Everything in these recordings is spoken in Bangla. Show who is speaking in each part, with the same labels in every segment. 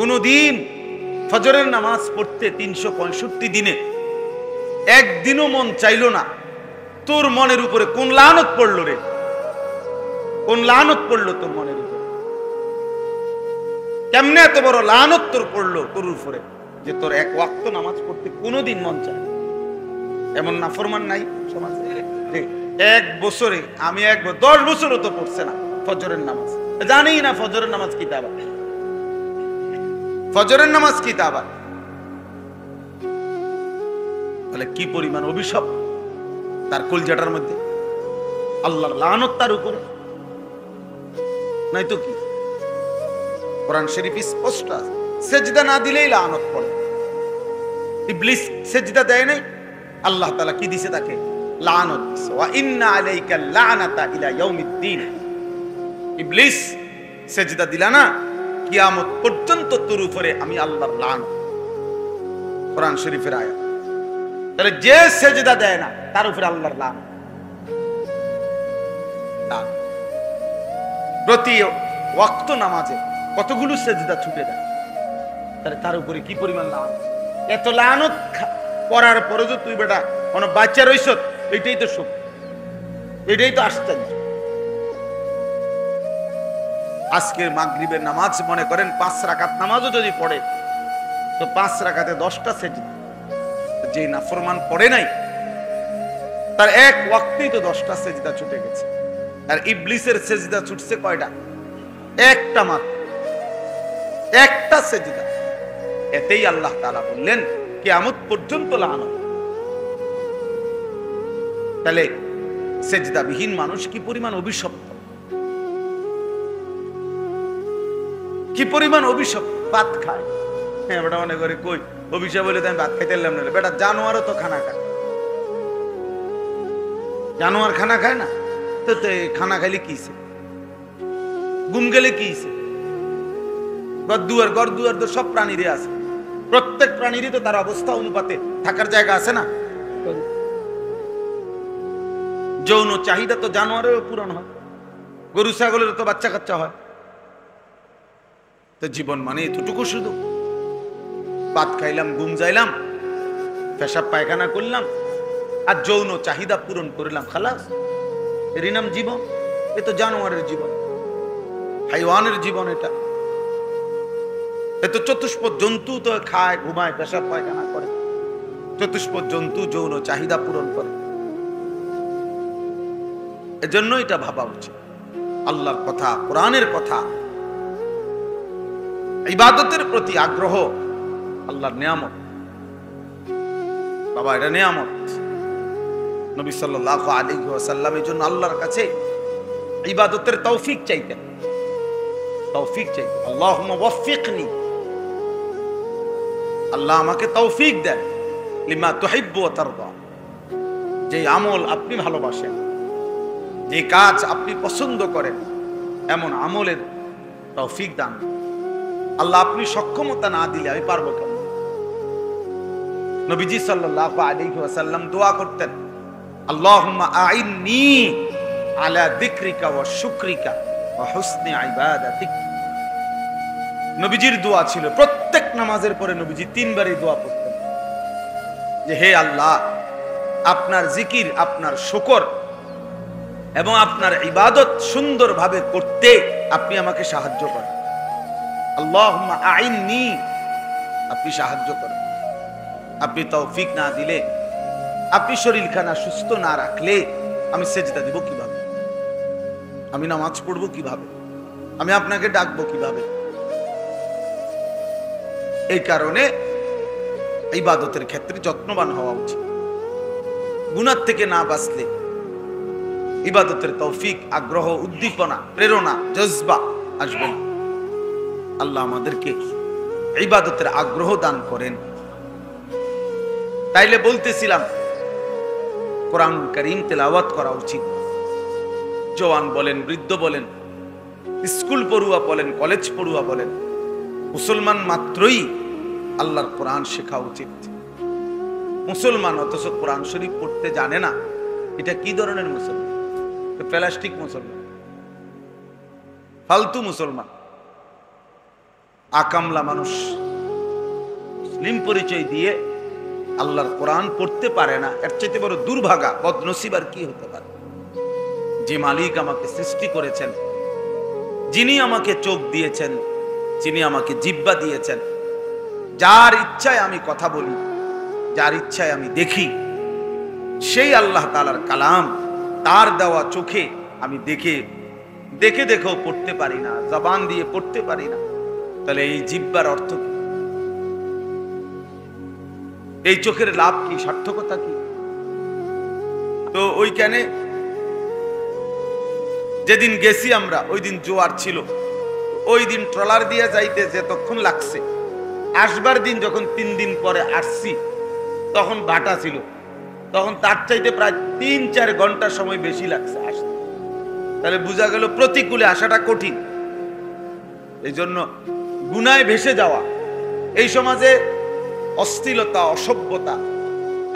Speaker 1: কোনদিন ফজরের নামাজ পড়তে 365 দিনে একদিনও মন চাইল না তোর মনের উপরে কোন লানত পড়লো রে, কোন লানত পড়লো তোর মনের উপরে, কেমনে এত বড় লানত তোর পড়লো তোর উপরে যে তোর এক ওয়াক্ত নামাজ পড়তে কোনোদিন মন চায়? এমন নাফরমান নাই সমাজে? এক বছরে আমি 10 বছরও তো পড়ছে না ফজরের নামাজ, জানি না ফজরের নামাজ কি তা আবার, ফজরের নামাজ কি তা আবার। তাহলে কি পরিমাণ অভিশাপ তার কলজাটার মধ্যে, আল্লাহর লানত তার উপরে, নাই তো কি? কোরআন শরীফ স্পষ্ট আছে, সেজদা না দিলেই লানত পড়ে। ইবলিস সেজদা দেয় নাই, আল্লাহ তাআলা কি দিছে তাকে? লানত দিছে। ওয়া ইন্না আলাইকা লানাতা ইলা ইয়াউমিদ্দিন। ইবলিস সেজদা দিলা না, কিয়ামত পর্যন্ত তোর উপরে আমি আল্লাহর লানত। কোরআন শরীফের আয়াত। তাহলে যে সেজদা দেয় না তার উপরে আল্লাহর লানত। প্রতি ওয়াক্ত নামাজে কতগুলো সেজদা ছুটে দেয়, তাহলে তার উপরে কি পরিমাণ লানত। এত লানত পড়ার পরে যে তুই বেটা কোন বাচ্চা রইছ, এটাই তো সুখ, এটাই তো আশ্চর্য। আজকের মাগরিবের নামাজ মনে করেন 5 রাকাত নামাজও যদি পড়ে তো 5 রাকাতে 10টা সেজদা। যে নাফরমান পড়ে নাই তার এক ওয়াক্তেই তো 10টা সেজদা ছুটে গেছে। আর ইবলিসের সেজদা ছুটছে কয়টা? একটা মাত্র, একটা সেজদা। এতেই আল্লাহ তাআলা বললেন কিয়ামত পর্যন্ত লানত। তাহলে সেজদাবিহীন মানুষ কি পরিমাণ অভিশপ্ত, কি পরিমাণ অভিশপ্ত। ভাত খায়, হ্যাঁ বেটা মনে করে কই অভিশাপ বলে আমি ভাত খাইতে এলাম না, বেটা জানোয়ারও তো খানা খায়। জানোয়ার খানা খায় না তো খানা খাইলে কি হইছে? ঘুম গেলে কি হইছে? গড় দুয়ার তো সব প্রাণীরই আছে, প্রত্যেক প্রাণীরই তো তার অবস্থা অনুপাতে থাকার জায়গা আছে না? যৌন চাহিদা তো জানোয়ারেরও পূরণ হয়, গরু ছাগলের তো বাচ্চা কাচ্চা হয়। তো জীবন মানে এতটুকু শুধু ভাত খাইলাম, ঘুম যাইলাম, পেশাব পায়খানা করলাম আর যৌন চাহিদা পূরণ করলাম, খালাস। এরই নাম জীবন? এ তো জানোয়ারের জীবন, হাইওয়ানের জীবন। এটা এ তো চতুষ্পদ জন্তু, তো খায়, ঘুমায়, পেশাব পায়খানা করে। চতুষ্পদ জন্তু যৌন চাহিদা পূরণ করে। এজন্য এটা ভাবা উচিত। আল্লাহর কথা, কোরআনের কথা, ইবাদতের প্রতি আগ্রহ আল্লাহর নিয়ামত। বাবা এটা নিয়ামত। নবী সাল্লাল্লাহু আলাইহি ওয়াসাল্লাম এই জন্য আল্লাহর কাছে ইবাদতের তৌফিক চাইতেন, তৌফিক চাইতেন। আল্লাহুম্মা ওয়াফফিকনি, আল্লাহ আমাকে তৌফিক দেন, লিমা তুহিব্বু ওয়া তারদা, যে আমল আপনি ভালোবাসেন, যে কাজ আপনি পছন্দ করেন, এমন আমলের তৌফিক দান। আল্লাহ আপনি সক্ষমতা না দিলে আমি পারবো কেন? নবীজি সাল্লাল্লাহু আলাইহি ওয়াসাল্লাম দোয়া করতেন, আল্লাহুম্মা আইন্নি আলা যিকরিকা ওয়া শুকরিকা ওয়া হুসনি ইবাদাতিক। নবীজির দোয়া ছিল, প্রত্যেক নামাজের পরে নবীজি 3 বারই দোয়া করতেন যে হে আল্লাহ, আপনার জিকির, আপনার শুকর এবং আপনার ইবাদত সুন্দরভাবে করতে আপনি আমাকে সাহায্য করেন। আল্লাহুম্মা আইন্নি, আপনি সাহায্য করেন। আপনি তৌফিক না দিলে, আপনি শরীরখানা সুস্থ না রাখলে আমি সেজদা দিব কিভাবে? আমি নামাজ পড়বো কিভাবে? আমি আপনাকে ডাকবো কিভাবে? এই কারণে ইবাদতের ক্ষেত্রে যত্নবান হওয়া উচিত। গুনাহ থেকে না বাঁচলে ইবাদতের তৌফিক, আগ্রহ, উদ্দীপনা, প্রেরণা, জজবা আসবে না। আল্লাহ আমাদেরকে ইবাদতের আগ্রহ দান করেন। তাইলে বলতেছিলাম কোরআনুল কারীম তেলাওয়াত করা উচিত। জওয়ান বলেন, বৃদ্ধ বলেন, স্কুল পড়ুয়া বলেন, কলেজ পড়ুয়া বলেন, মুসলমান মাত্রই আল্লাহর কোরআন শেখা উচিত। মুসলমান অথচ কোরআন শরীফ পড়তে জানে না, এটা কি ধরনের মুসলমান? প্লাস্টিক মুসলমান, ফালতু মুসলমান। আকামলা মানুষ মুসলিম পরিচয় দিয়ে আল্লাহর কোরআন পড়তে পারে না, এর চাইতে বড় দুর্ভাগা বদনসিব আর কি হতে পারে? যে মালিক আমাকে সৃষ্টি করেছেন, যিনি আমাকে চোখ দিয়েছেন, যিনি আমাকে জিহ্বা দিয়েছেন, যার ইচ্ছায় আমি কথা বলি, যার ইচ্ছায় আমি দেখি, সেই আল্লাহ তাআলার কালাম তার দেওয়া চোখে আমি দেখেও পড়তে পারি না, জবান দিয়ে পড়তে পারি না। তাহলে এই জিহ্বার অর্থ কি? এই চোখের লাভ কি, সার্থকতা কি? তো ওইখানে যেদিন গেছি আমরা, ওই দিন জোয়ার ছিল, ওই দিন ট্রলার দিয়ে যাইতে যতক্ষণ লাগছে, আসবার দিন যখন 3 দিন পরে আসছি তখন ভাটা ছিল, তখন তার চাইতে প্রায় 3-4 ঘন্টা সময় বেশি লাগছে আসতে। তাহলে বোঝা গেল প্রতিকূলে আসাটা কঠিন। এই জন্য গুনায় ভেসে যাওয়া, এই সমাজে অশ্লীলতা, অসভ্যতা,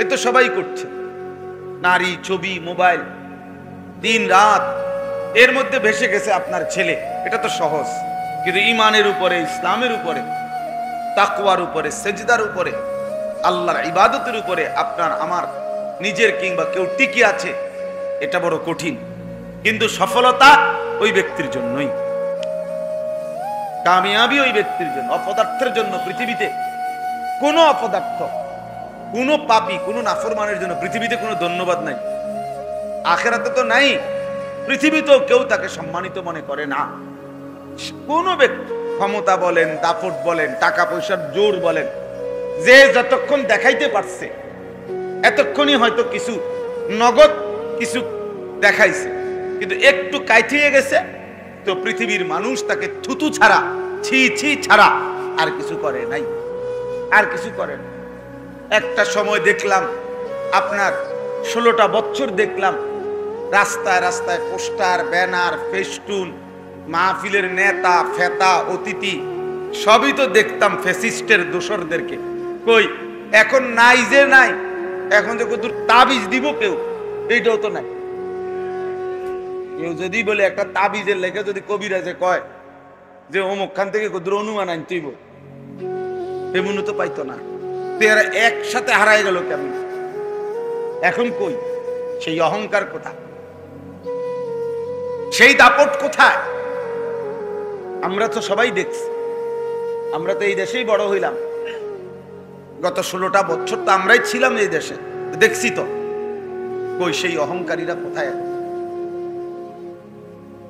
Speaker 1: এ তো সবাই করছে। নারী, ছবি, মোবাইল, দিন রাত, এর মধ্যে ভেসে গেছে আপনার ছেলে, এটা তো সহজ। কিন্তু ইমানের উপরে, ইসলামের উপরে, তাকওয়ার উপরে, সেজদার উপরে, আল্লাহর ইবাদতের উপরে আপনার আমার নিজের কিংবা কেউ টিকে আছে, এটা বড় কঠিন। কিন্তু সফলতা ওই ব্যক্তির জন্যই, কামিয়াবি ওই ব্যক্তির জন্য। অপদার্থের জন্য পৃথিবীতে কোনো অপদার্থ, কোনো পাপী, কোনো নাফরমানের জন্য পৃথিবীতে কোনো ধন্যবাদ নাই। আখিরাতে তো নাই, পৃথিবীতেও কেউ তাকে সম্মানিত মনে করে না। কোন ব্যক্তি, ক্ষমতা বলেন, দাপট বলেন, টাকা পয়সার জোর বলেন, যে যতক্ষণ দেখাইতে পারছে এতক্ষণই হয়তো কিছু নগদ কিছু দেখাইছে, কিন্তু একটু কাইঠিয়ে গেছে তো পৃথিবীর মানুষ তাকে থুতু ছাড়া, ছি ছি ছাড়া আর কিছু করে নাই, আর কিছু করে না। একটা সময় দেখলাম আপনার 16টা বছর দেখলাম রাস্তায় রাস্তায় পোস্টার, ব্যানার, ফেস্টুন, মাহফিলের নেতা, ফেতা, অতিথি সবই তো দেখতাম ফ্যাসিস্টের দোসরদেরকে। কই এখন নাই, যে নাই, এখন যে কত তাবিজ দিব কেউ, এইটাও তো নাই। কেউ যদি বলে একটা তাবিজের লেখা যদি কবিরাজে কয় যে অমুক খান থেকে কত অনুমান আনতেইব, এমন তো পাইতো না। এরা একসাথে হারাই গেল কেমন? এখন কই সেই অহংকার কোথায়? সেই দাপট কোথায়? আমরা তো সবাই দেখছি, আমরা তো এই দেশেই বড় হইলাম, গত 16টা বছর তো আমরাই ছিলাম এই দেশে, দেখছি তো। কই সেই অহংকারীরা কোথায়?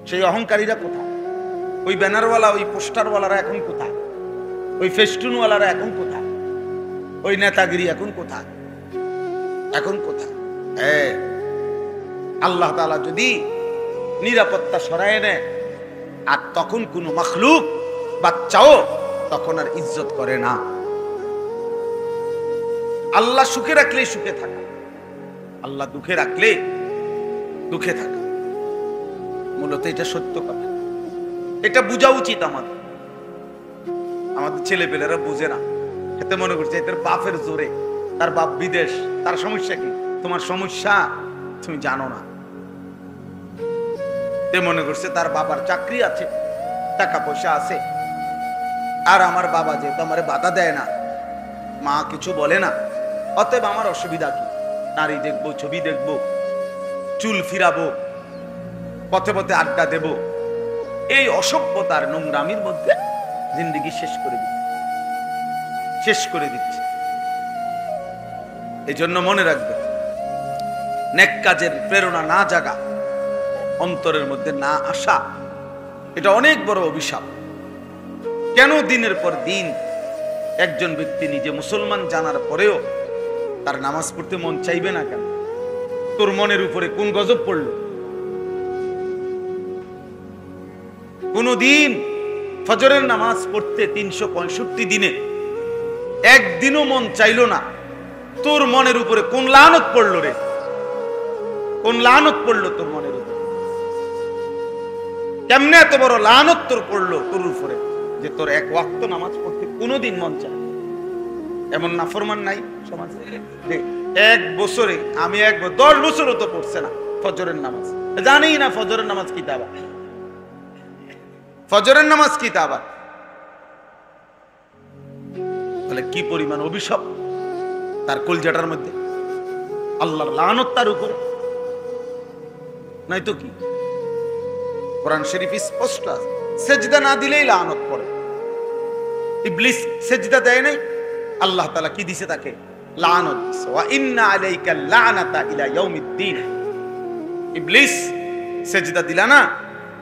Speaker 1: সেই অহংকারীরা কোথায়? ওই ব্যানারওয়ালা, ওই পোস্টারওয়ালারা এখন কোথায়? ওই ফেস্টুনওয়ালারা এখন কোথায়? ওই নেতাগিরি এখন কোথায়? এখন কোথায়? আল্লাহ তাআলা যদি নিরাপত্তা সরায় নেয়, আর তখন কোন মাখলুক, বাচ্চাও তখন আর ইজ্জত করে না। আল্লাহ সুখে রাখলে সুখে থাকা, আল্লাহ দুঃখে রাখলে দুঃখে থাকা, মূলত এটা সত্য কথা। এটা বোঝা উচিত আমাদের। আমাদের ছেলে পেলেরা বুঝে না, এতে মনে করছে এদের বাপের জোরে, তার বাপ বিদেশ, তার সমস্যা কি? তোমার সমস্যা তুমি জানো না। তে মনে করছে তার বাবার চাকরি আছে, টাকা পয়সা আছে, আর আমার বাবা যেহেতু আমার বাধা দেয় না, মা কিছু বলে না, অতএব আমার অসুবিধা কি? নারী দেখবো, ছবি দেখবো, চুল ফিরাবো, পথে পথে আড্ডা দেব, এই অসভ্যতার নোংরামির মধ্যে জিন্দেগি শেষ করে দিচ্ছে। এই জন্য মনে রাখবে, নেক কাজের প্রেরণা না জাগা, অন্তরের মধ্যে না আসা, এটা অনেক বড় অভিশাপ। কেন দিনের পর দিন একজন ব্যক্তি নিজে মুসলমান জানার পরেও তার নামাজ পড়তে মন চাইবে না কেন? তোর মনের উপরে কোন গজব পড়লো? কোনদিন ফজরের নামাজ পড়তে 365 দিনে একদিনও মন চাইলো না? তোর মনের উপরে কোন লানত পড়লো রে? কোন লানত পড়লো তোর মনের উপরে? কেমনে এত বড় লানত তোর পড়লো তোর উপরে যে তোর এক ওয়াক্ত নামাজ পড়তে কোনোদিন মন চায়? এমন নাফরমান নাই সমাজে? এক বছরে আমি 10 বছরও তো পড়ছে না ফজরের নামাজ, জানি না ফজরের নামাজ কি তা, ফজরের নামাজ কি তা। তাহলে কি পরিমাণ অভিশাপ তার কলজাটার মধ্যে, আল্লাহর লানত তার উপরে, নাই তো কি? কোরআন শরীফ স্পষ্ট আছে, সেজদা না দিলেই লানত পড়ে। ইবলিস সেজদা দেয় নাই, আল্লাহ তাআলা কি দিছে তাকে? লানত দিছে। ওয়া ইন্না আলাইকা লানাতা ইলা ইয়াউমিদ্দিন। ইবলিস সেজদা দিলা না,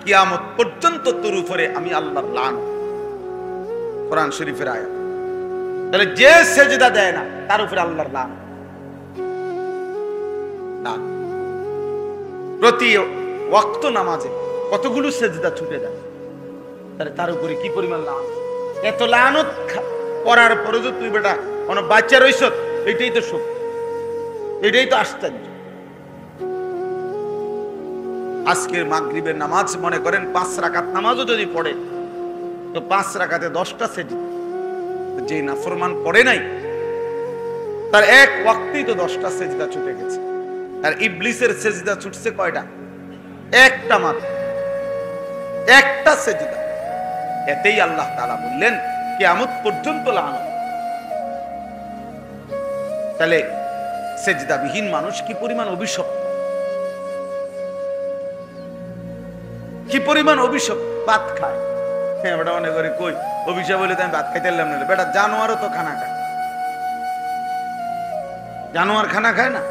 Speaker 1: কিয়ামত পর্যন্ত তোর উপরে আমি আল্লাহর লানত। কোরআন শরীফের আয়াত। তাহলে যে সেজদা দেয় না তার উপরে আল্লাহর লানত। না, প্রতি ওয়াক্ত নামাজে কতগুলো সেজদা ছুটে যায়, তাহলে তার উপরে কি পরিমাণ লানত। এত লানত পড়ার পরে যে তুই বেটা কোন বাচ্চা রইছ, এটাই তো সুখ, এটাই তো আশ্চর্য। আজকের মাগরিবের নামাজ মনে করেন 5 রাকাত নামাজও যদি পড়ে, তো 5 রাকাতে 10টা সেজদা। যে নাফরমান পড়ে নাই তার এক ওয়াক্তেই তো 10টা সেজদা ছুটে গেছে। আর ইবলিসের সেজদা ছুটছে কয়টা? একটা মাত্র, একটা সেজদা। এতেই আল্লাহ তাআলা বললেন কিয়ামত পর্যন্ত লানত। তাহলে সেজদাবিহীন মানুষ কি পরিমাণ অভিশপ্ত, কি পরিমাণ অভিশপ্ত। ভাত খায়, হ্যাঁ বেটা মনে করে কই অভিশাপ বলে আমি ভাত খাইতে পারলাম না। বেটা জানোয়ারও তো খানা খায়, জানোয়ার খানা খায় না?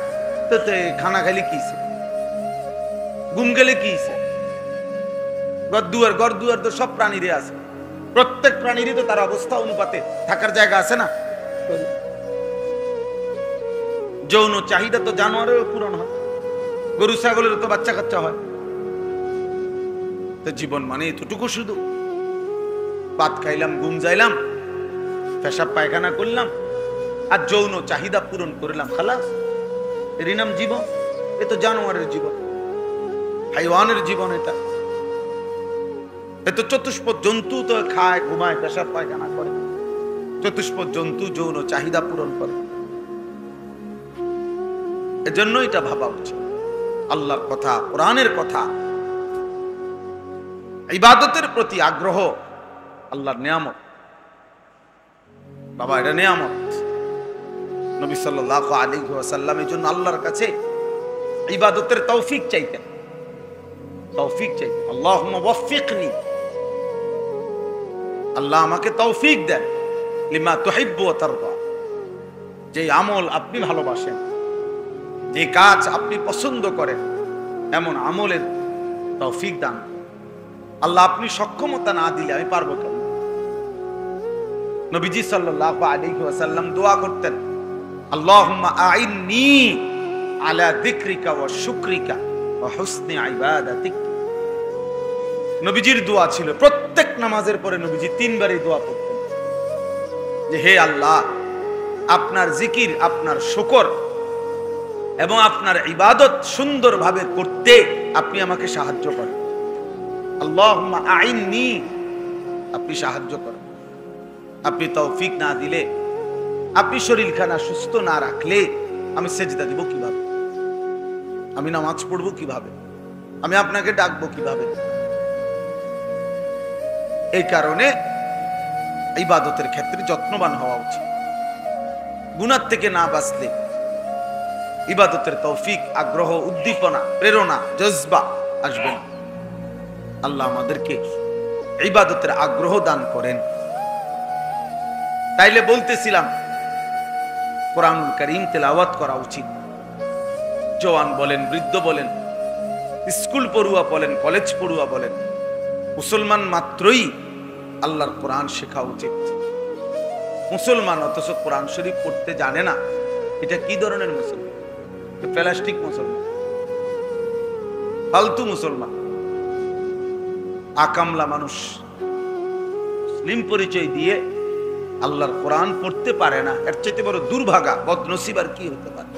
Speaker 1: তো খানা খাইলে কিছে, ঘুম গেলে কিছে? গড় দুয়ার তো সব প্রাণীরে আছে, প্রত্যেক প্রাণীরই তো তার অবস্থা অনুপাতে থাকার জায়গা আছে না? যৌন চাহিদা তো জানোয়ারেরও পূরণ হয়, গরু ছাগলেরও তো বাচ্চা কাচ্চা হয়। তো জীবন মানে এতটুকু, শুধু ভাত খাইলাম, ঘুম যাইলাম, পেশাব পায়খানা করলাম, আর যৌন চাহিদা পূরণ করলাম, খালাস। এরই নাম জীবন? এ তো জানোয়ারের জীবন, হাইওয়ানের জীবন। এটা এ তো চতুষ্পদ জন্তু, তো খায়, ঘুমায়, পেশাব পায়খানা করে। চতুষ্পদ জন্তু যৌন চাহিদা পূরণ করে। এজন্য এটা ভাবা উচিত। আল্লাহর কথা, কোরআনের কথা, ইবাদতের প্রতি আগ্রহ আল্লাহর নিয়ামত। বাবা, এটা নিয়ামত। নবী সাল্লাল্লাহু আলাইহি ওয়াসাল্লাম এই জন্য আল্লাহর কাছে ইবাদতের তৌফিক চাইতেন, তৌফিক চাইতেন। আল্লাহুম্মা ওয়াফফিকনি, আল্লাহ আমাকে তৌফিক দেন, লিমা তুহিব্বু ওয়া তারদা, যে আমল আপনি ভালোবাসেন, যে কাজ আপনি পছন্দ করেন, এমন আমলের তৌফিক দান। আল্লাহ আপনি সক্ষমতা না দিলে আমি পারবো কেন? নবীজি সাল্লাল্লাহু আলাইহি ওয়াসাল্লাম দোয়া করতেন, আল্লাহুম্মা আইন্নি আলা যিকরিকা ওয়া শুকরিকা ওয়া হুসনি ইবাদাতিক। নবীজির দোয়া ছিল, প্রত্যেক নামাজের পরে নবীজি 3 বার এই দোয়া করতেন যে হে আল্লাহ, আপনার জিকির, আপনার শুকর এবং আপনার ইবাদত সুন্দরভাবে করতে আপনি আমাকে সাহায্য করেন। আল্লাহুম্মা আইন্নি, আপনি সাহায্য করেন। আপনি তৌফিক না দিলে, আপনি শরীরখানা সুস্থ না রাখলে আমি সেজদা দিব কিভাবে? আমি নামাজ পড়বো কিভাবে? আমি আপনাকে ডাকবো কিভাবে? এই কারণে ইবাদতের ক্ষেত্রে যত্নবান হওয়া উচিত। গুনাহ থেকে না বাঁচলে ইবাদতের তৌফিক, আগ্রহ, উদ্দীপনা, প্রেরণা, জজবা আসবে না। আল্লাহ আমাদেরকে ইবাদতের আগ্রহ দান করেন। তাইলে বলতেছিলাম কোরআনুল কারীম তেলাওয়াত করা উচিত। জওয়ান বলেন, বৃদ্ধ বলেন, স্কুল পড়ুয়া বলেন, কলেজ পড়ুয়া বলেন, মুসলমান মাত্রই আল্লাহর কোরআন শেখা উচিত। মুসলমান অথচ কোরআন শরীফ পড়তে জানে না, এটা কি ধরনের মুসলমান? প্লাস্টিক মুসলমান, ফালতু মুসলমান, আকামলা মানুষ। মুসলিম পরিচয় দিয়ে আল্লাহর কোরআন পড়তে পারে না, এর চাইতে বড় দুর্ভাগা, বদনসিব আর কি হতে পারে?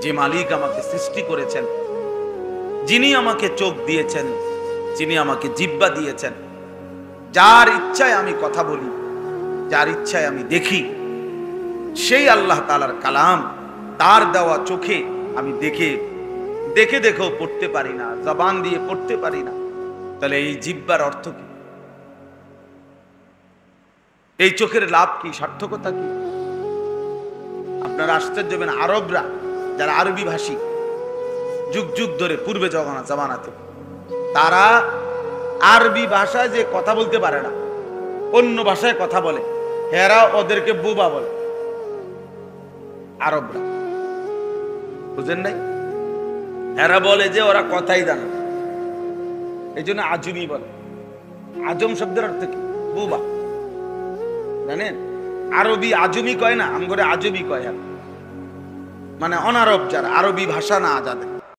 Speaker 1: যে মালিক আমাকে সৃষ্টি করেছেন, যিনি আমাকে চোখ দিয়েছেন, যিনি আমাকে জিহ্বা দিয়েছেন, যার ইচ্ছায় আমি কথা বলি, যার ইচ্ছায় আমি দেখি, সেই আল্লাহ তাআলার কালাম, তার দেওয়া চোখে আমি দেখেও পড়তে পারি না, জবান দিয়ে পড়তে পারি না। তাহলে এই জিহ্বার অর্থ কি? এই চোখের লাভ কি, সার্থকতা কি? আপনারা আশ্চর্য হবেন, আরবরা যারা আরবি ভাষী যুগ যুগ ধরে পূর্বে জামানাতে, তারা আরবি ভাষায় যে কথা বলতে পারে না, অন্য ভাষায় কথা বলে, হেরা ওদেরকে বুবা বলে। আরবরা, বুঝেন নাই? এরা বলে যে ওরা কথাই জানে, এই জন্য আজমি বলে। আজম শব্দের অর্থ কি? বুবা। জানেন, আরবি আজমি কয় না, আমগরে আজমি কয়, মানে অনারব যারা, আরবি ভাষা না যাদের,